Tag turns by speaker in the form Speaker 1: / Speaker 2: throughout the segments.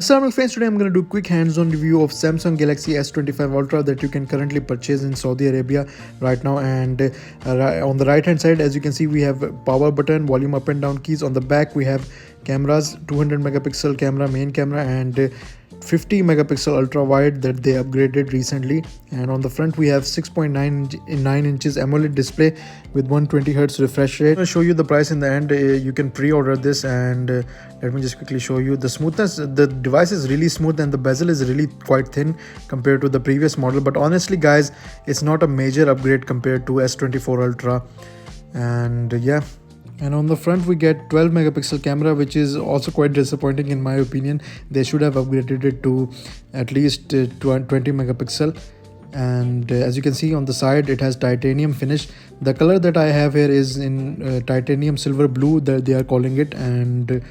Speaker 1: Assalamu friends, today I'm going to do a quick hands-on review of Samsung Galaxy S25 Ultra that you can currently purchase in Saudi Arabia right now. And on the right hand side, as you can see, we have power button, volume up and down keys. On the back we have cameras, 200 megapixel camera, main camera, and 50 megapixel ultra wide that they upgraded recently. And on the front we have 6.9 inches AMOLED display with 120 hertz refresh rate. I'll show you the price in the end. You can pre-order this, and let me just quickly show you the smoothness. The device is really smooth and the bezel is really quite thin compared to the previous model, but honestly guys, it's not a major upgrade compared to S24 Ultra. And yeah, and on the front we get 12 megapixel camera, which is also quite disappointing in my opinion. They should have upgraded it to at least 20 megapixel. And as you can see on the side, it has titanium finish. The color that I have here is in titanium silver blue that they are calling it. And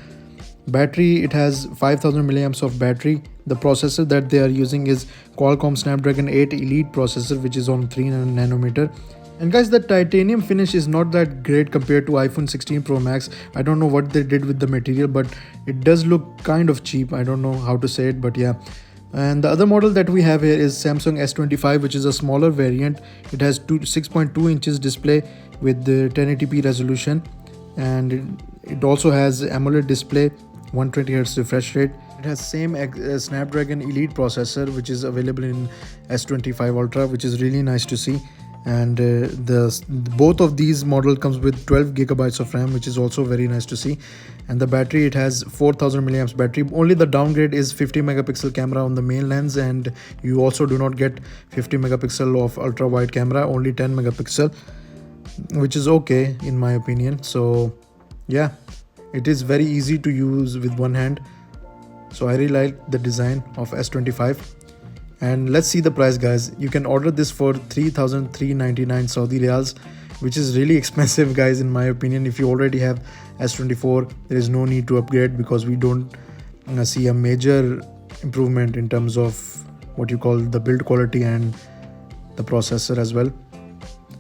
Speaker 1: battery, it has 5000 milliamps of battery. The processor that they are using is Qualcomm Snapdragon 8 Elite processor, which is on 3 nanometer. And guys, the titanium finish is not that great compared to iPhone 16 Pro Max. I don't know what they did with the material, but it does look kind of cheap. I don't know how to say it, but yeah. And the other model that we have here is Samsung S25, which is a smaller variant. It has 6.2 inches display with the 1080p resolution, and it also has AMOLED display, 120 Hz refresh rate. It has same Snapdragon Elite processor, which is available in S25 Ultra, which is really nice to see. And both of these model comes with 12 gigabytes of RAM, which is also very nice to see. And the battery, it has 4000 milliamps battery. Only the downgrade is 50 megapixel camera on the main lens, and you also do not get 50 megapixel of ultra wide camera, only 10 megapixel, which is okay in my opinion. So yeah, it is very easy to use with one hand. So I really like the design of S25. And let's see the price guys. You can order this for 3,399 Saudi Riyals, which is really expensive guys in my opinion. If you already have S24, there is no need to upgrade because we don't see a major improvement in terms of what you call the build quality and the processor as well.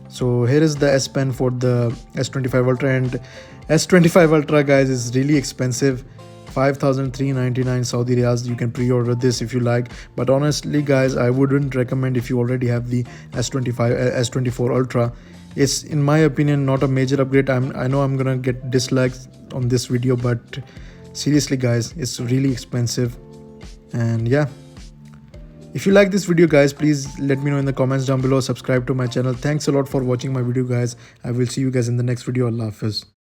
Speaker 1: So here is the S Pen for the S25 Ultra, and S25 Ultra guys is really expensive. 5,399 Saudi Riyals. You can pre-order this if you like, but honestly guys, I wouldn't recommend if you already have the S24 Ultra. It's in my opinion not a major upgrade. I know I'm gonna get dislikes on this video, but seriously guys, it's really expensive. And yeah, if you like this video guys, please let me know in the comments down below. Subscribe to my channel. Thanks a lot for watching my video guys. I will see you guys in the next video. Allah Hafiz.